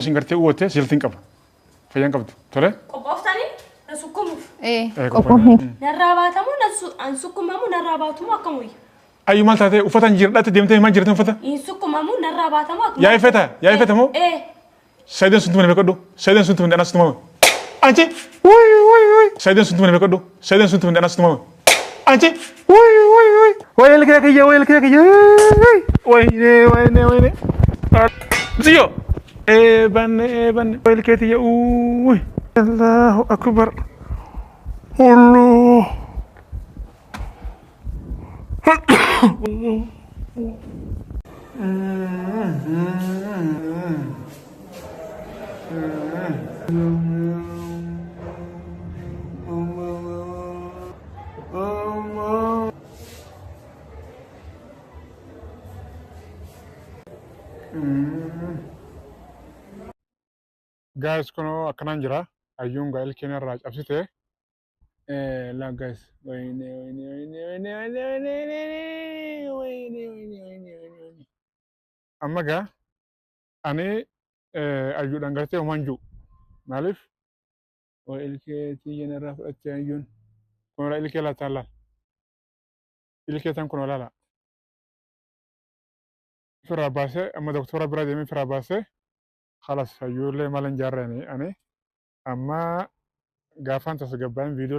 Singartee uwwate siltiin qaba. Fayyaan qabdu. Tole? Qophoftanii na sukkuumuuf. Qophoofne. Narraa baatamu an sukkuumamu narraa baatamu akkamuyya. Ayyu maal taatee uffatan jirdhaatti deemtee maal jirtan uffata? In sukkuumamu narraa baatamu akkamuyya. Yaa ifeta moo? Saydeen sun tumane beekadhu. Saydeen sun tumane anas tumame. Anchi! Saydeen sun tumane beekadhu. Saydeen sun tumane anas tumame. Anchi! Wayne kiyya. Wayne. Ziyo! Ebanne. Wayne kiyya. Allahu akbar. Allah. Guys, kono akanan jira. Ayyun gael kena raj absite. La guys. Wayne. Amma ga ani ayyuudhaan gartee homanju. Maaliif? Ilkee xiyyeena fudhattee ayyuun kun ilkee laataa laal. Ilkee tan kun olaala. Firaa baasee amma doktora bira deemee firaa baasee خلاص ayyuullee malan jaarranii ani amma gaafaan tasgabbaan viidiyoo